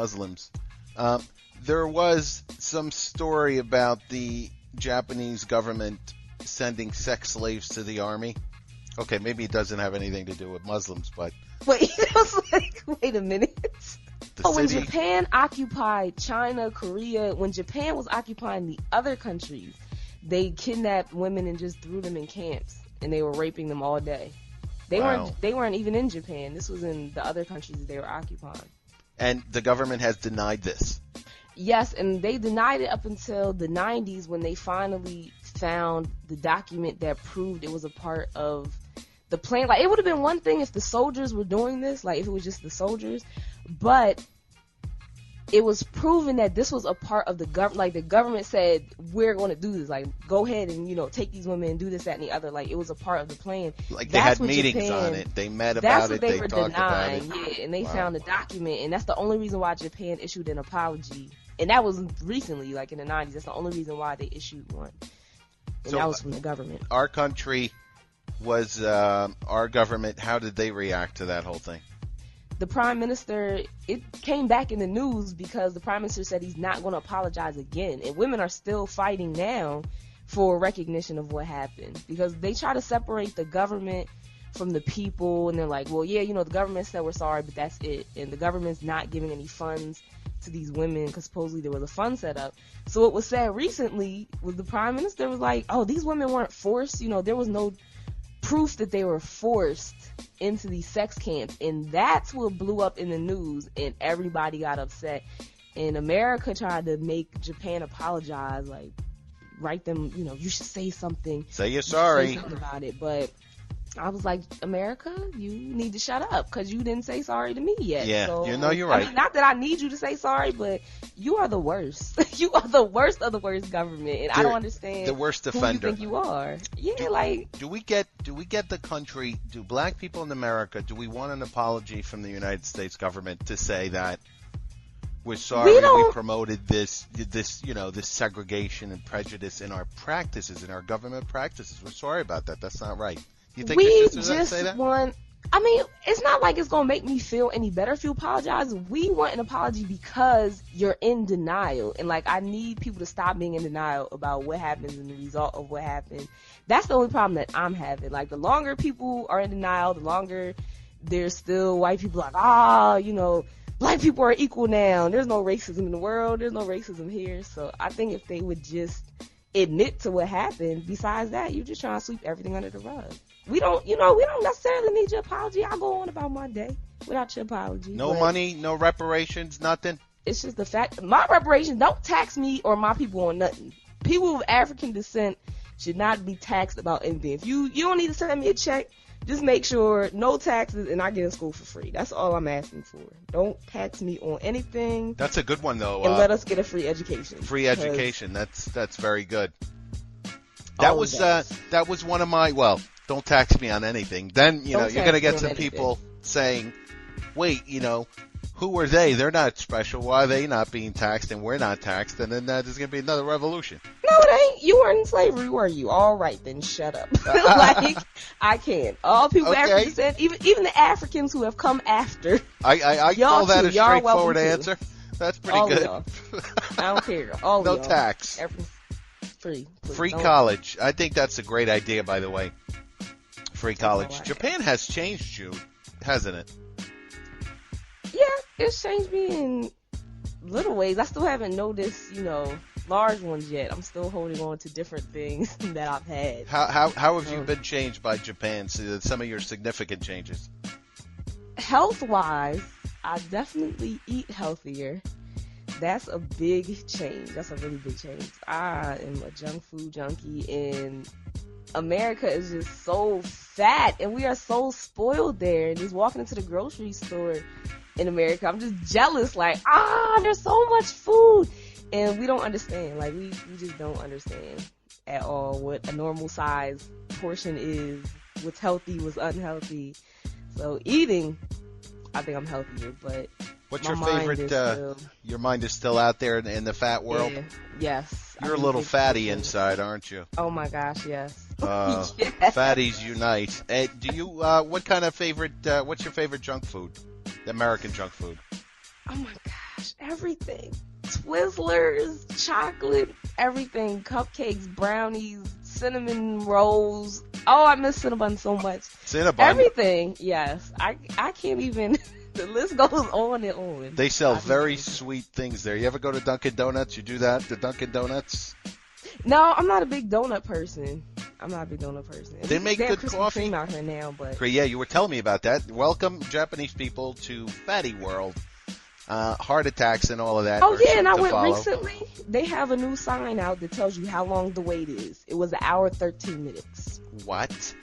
Muslims. Um, there was some story about the Japanese government sending sex slaves to the army. Okay, maybe it doesn't have anything to do with Muslims, but Wait, I was like, wait a minute. the Oh, when city. Japan occupied China, Korea, when Japan was occupying the other countries, they kidnapped women and just threw them in camps, and they were raping them all day. Wow. They weren't even in Japan. This was in the other countries that they were occupying. And the government has denied this. Yes, and they denied it up until the 90s when they finally found the document that proved it was a part of the plan. Like, it would have been one thing if the soldiers were doing this, like if it was just the soldiers, but it was proven that this was a part of the government. Like, the government said, we're going to do this. Like, go ahead and, take these women and do this, that, and the other. Like, it was a part of the plan. Like they That's had what meetings Japan- on it. They met That's about what it. they They were talked about it. denying, yeah, and they Wow. found the document, and that's the only reason why Japan issued an apology. And that was recently, like in the 90s. That's the only reason why they issued one. And So, that was from the government. Our country was our government. How did they react to that whole thing? The prime minister, it came back in the news because the prime minister said he's not going to apologize again. And women are still fighting now for recognition of what happened, because they try to separate the government from the people, and they're like, well, yeah, the government said we're sorry, but that's it. And the government's not giving any funds to these women because supposedly there was a fund set up. So what was said recently was the prime minister was like, oh, these women weren't forced. There was no proof that they were forced into these sex camps, and that's what blew up in the news, and everybody got upset. And America tried to make Japan apologize, like write them, you should say something. Say you're You should sorry. say something about it. But I was like, America, you need to shut up because you didn't say sorry to me yet. Yeah, so, you're right. I mean, not that I need you to say sorry, but you are the worst. You are the worst of the worst government, and I don't understand The worst who you offender. think you are. Yeah, Do we get the country? Do black people in America? Do we want an apology from the United States government to say that we're sorry we promoted this segregation and prejudice in our practices, in our government practices? We're sorry about that. That's not right. You think we should say that? want. I mean, it's not like it's gonna make me feel any better if you apologize. We want an apology because you're in denial, and like, I need people to stop being in denial about what happens and the result of what happened. That's the only problem that I'm having. Like, the longer people are in denial, the longer there's still white people like, black people are equal now. There's no racism in the world. There's no racism here. So I think if they would just admit to what happened, besides that, you're just trying to sweep everything under the rug. We don't necessarily need your apology. I'll go on about my day without your apology. No money, no reparations, nothing. It's just the fact, my reparations, don't tax me or my people on nothing. People of African descent should not be taxed about anything. If you don't need to send me a check, just make sure no taxes and I get in school for free. That's all I'm asking for. Don't tax me on anything. That's a good one though. And let us get a free education. Free education. That's very good. That was one of my, don't tax me on anything. Then, you're going to get some people saying, wait, who are they? They're not special. Why are they not being taxed and we're not taxed? And then there's going to be another revolution. No, it ain't. You weren't in slavery, were you? All right, then shut up. Like, I can't. All people Okay. African descent, even the Africans who have come after. I call that a straightforward answer. That's pretty all good. Of y'all. I don't care. All No of y'all. tax. Free. Please, Free don't. college. I think that's a great idea, by the way. Free college. right. Japan has changed you, hasn't it? Yeah, it's changed me in little ways. I still haven't noticed, large ones yet. I'm still holding on to different things that I've had. How have you been changed by Japan? Some of your significant changes. Health-wise, I definitely eat healthier. That's a big change. That's a really big change. I am a junk food junkie, and America is just so fat, and we are so spoiled there. And just walking into the grocery store in America, I'm just jealous. Like, there's so much food, and we don't understand. Like, we just don't understand at all what a normal size portion is, what's healthy, what's unhealthy. So eating, I think I'm healthier, but what's my your mind favorite? is still, your mind is still out there in the fat world. yeah, yes. You're a I little think fatty so. inside, aren't you? Oh my gosh, yes. Yes. Fatties unite. Do you? What kind of favorite? What's your favorite junk food? The American junk food. Oh my god. gosh, everything. Twizzlers, chocolate, everything. Cupcakes, brownies, cinnamon rolls. Oh, I miss Cinnabon so much. Cinnabon? Everything, yes. I can't even, the list goes on and on. They sell very sweet things there. You ever go to Dunkin' Donuts? You do that, the Dunkin' Donuts? No, I'm not a big donut person. They make good Krispy coffee Kreme out here now, but yeah, you were telling me about that. Welcome, Japanese people, to Fatty World. Heart attacks and all of that. Oh yeah, and I went follow. recently. They have a new sign out that tells you how long the wait is. It was 1 hour 13 minutes. What?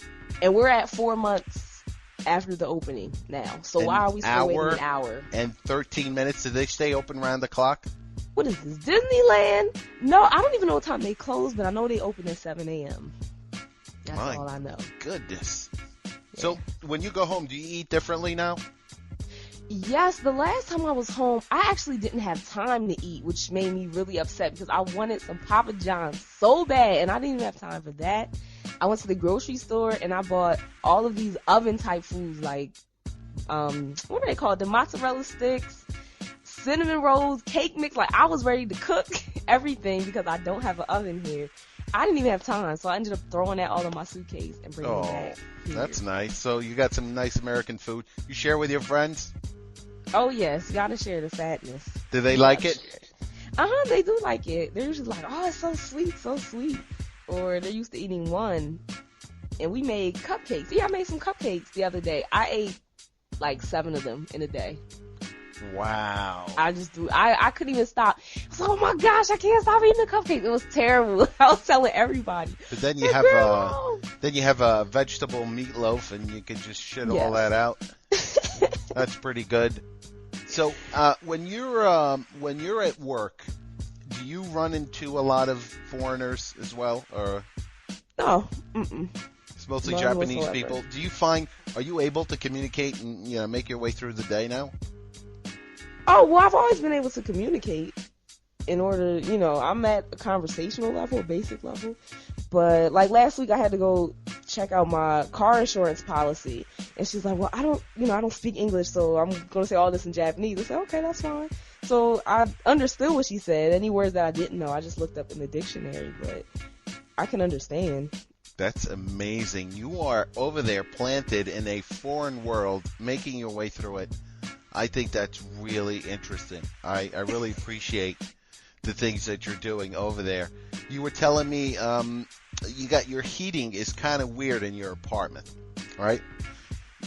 And we're at 4 months after the opening now. So why are we still waiting an hour? And 13 minutes? Did they stay open around the clock? What is this, Disneyland? No, I don't even know what time they close, but I know they open at 7 a.m. That's all I know. Goodness. Yeah. So when you go home, do you eat differently now? Yes, the last time I was home, I actually didn't have time to eat, which made me really upset because I wanted some Papa John's so bad, and I didn't even have time for that. I went to the grocery store and I bought all of these oven type foods like, what are they called? The mozzarella sticks, cinnamon rolls, cake mix. Like, I was ready to cook everything because I don't have an oven here. I didn't even have time, so I ended up throwing that all in my suitcase and bringing it back here. That's nice. So you got some nice American food. You share with your friends? Oh, yes. You gotta share the fatness. Do they like it? They do like it. They're usually like, oh, it's so sweet, so sweet. Or they're used to eating one. And we made cupcakes. Yeah, I made some cupcakes the other day. I ate like 7 of them in a day. Wow. I couldn't even stop. I was like, oh my gosh, I can't stop eating the cupcakes. It was terrible. I was telling everybody. But then you have a vegetable meatloaf and you can just shit all that out. That's pretty good. So, when you're at work, do you run into a lot of foreigners as well, or? No. It's mostly None Japanese whatsoever. people. Are you able to communicate and make your way through the day now? Oh, well, I've always been able to communicate in order, I'm at a conversational level, a basic level. But like last week I had to go check out my car insurance policy. And she's like, well, I don't speak English, so I'm going to say all this in Japanese. I said, okay, that's fine. So I understood what she said. Any words that I didn't know, I just looked up in the dictionary, but I can understand. That's amazing. You are over there planted in a foreign world, making your way through it. I think that's really interesting. I really appreciate the things that you're doing over there. You were telling me you got your heating is kind of weird in your apartment, right?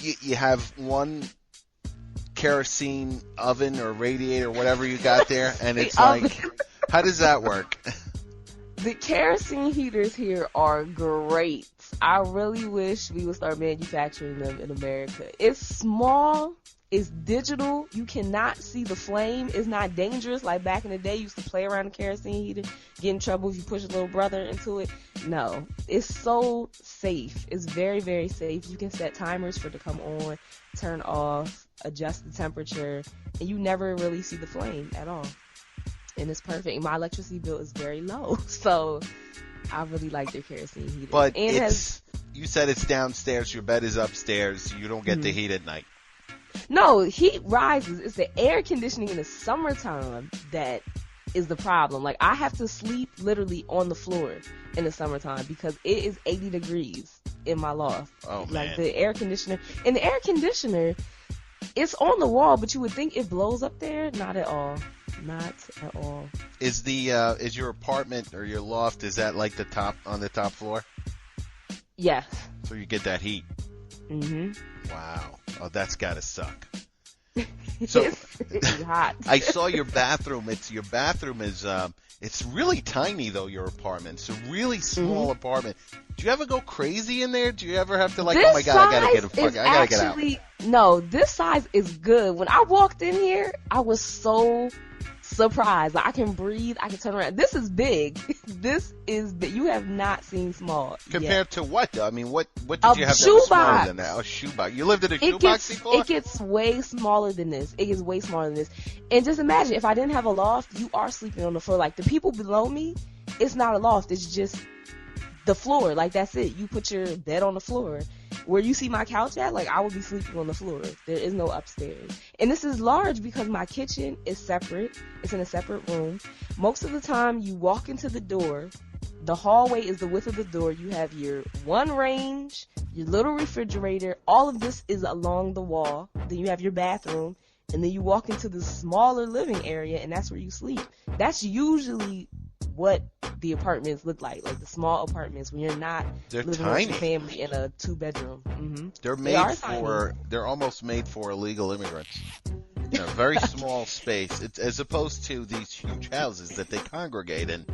You have one kerosene oven or radiator, whatever you got there, and it's like, how does that work? The kerosene heaters here are great. I really wish we would start manufacturing them in America. It's small. It's digital. You cannot see the flame. It's not dangerous. Like back in the day, you used to play around the kerosene heater, get in trouble if you push your little brother into it. No. It's so safe. It's very, very safe. You can set timers for it to come on, turn off, adjust the temperature, and you never really see the flame at all. And it's perfect. My electricity bill is very low. So I really like their kerosene heater. But you said it's downstairs. Your bed is upstairs. You don't get the heat at night. No, heat rises. It's the air conditioning in the summertime that is the problem. Like, I have to sleep literally on the floor in the summertime because it is 80 degrees in my loft. Oh, man. Like, the air conditioner. And the air conditioner, it's on the wall, but you would think it blows up there. Not at all. Not at all. Is your apartment or your loft, is that like on the top floor? Yes. So you get that heat. Mm-hmm. Wow. Oh, that's gotta suck. So it's hot. I saw your bathroom. Your bathroom is it's really tiny though. Your apartment. It's a really small apartment. Do you ever go crazy in there? Do you ever have to like, oh my god, I gotta get out? No, this size is good. When I walked in here, I was so surprised. Like, I can breathe. I can turn around. This is big. This is big. You have not seen small compared to what though? I mean, what did you have that was smaller than that? A shoebox. You lived in a shoebox before? It gets way smaller than this. It gets way smaller than this. And just imagine if I didn't have a loft, you are sleeping on the floor. Like, the people below me, it's not a loft. It's just the floor. Like, that's it. You put your bed on the floor. where you see my couch at, like, I would be sleeping on the floor. There is no upstairs. And this is large because my kitchen is separate. It's in a separate room. Most of the time, you walk into the door. The hallway is the width of the door. You have your one range, your little refrigerator. All of this is along the wall. Then you have your bathroom. And then you walk into the smaller living area, and that's where you sleep. That's usually what the apartments look like the small apartments when you're not living tiny. with your family in a 2-bedroom. Mm-hmm. They're almost made for illegal immigrants. Very small space. It's as opposed to these huge houses that they congregate in.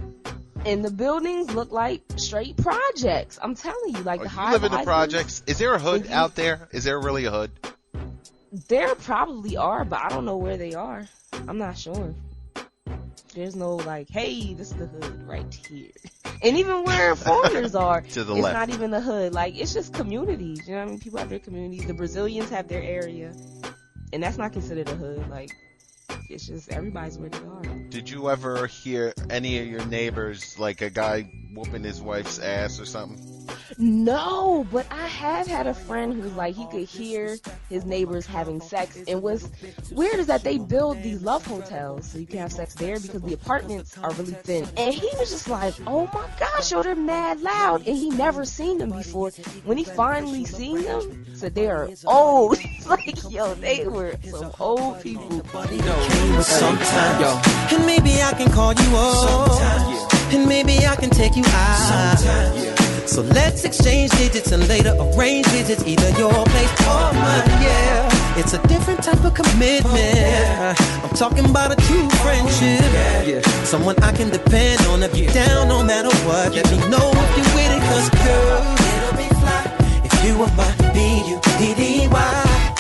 And the buildings look like straight projects. I'm telling you, like the high. You live in the projects. Is there a hood out there? Is there really a hood? There probably are, but I don't know where they are. I'm not sure. There's no like, hey, this is the hood right here. And even where foreigners are, to the it's left. not even the hood. Like, it's just communities. You know what I mean? People have their communities. The Brazilians have their area. And that's not considered a hood. Like, it's just everybody's where they are. Did you ever hear any of your neighbors, like a guy whooping his wife's ass or something? No, but I have had a friend who's like, he could hear his neighbors having sex. And what's weird is that they build these love hotels so you can have sex there because the apartments are really thin. And he was just like, oh my gosh, yo, they're mad loud. And he never seen them before. When he finally seen them, said they are old. He's like, yo, they were some old people. Sometime, yo. And maybe I can call you up. And maybe I can take you out. So let's exchange digits and later arrange visits, either your place or mine, yeah. It's a different type of commitment. I'm talking about a true friendship. Someone I can depend on if you're down no matter what. Let me know if you're with it, cause girl, it'll be fly if you are my B-U-D-D-Y.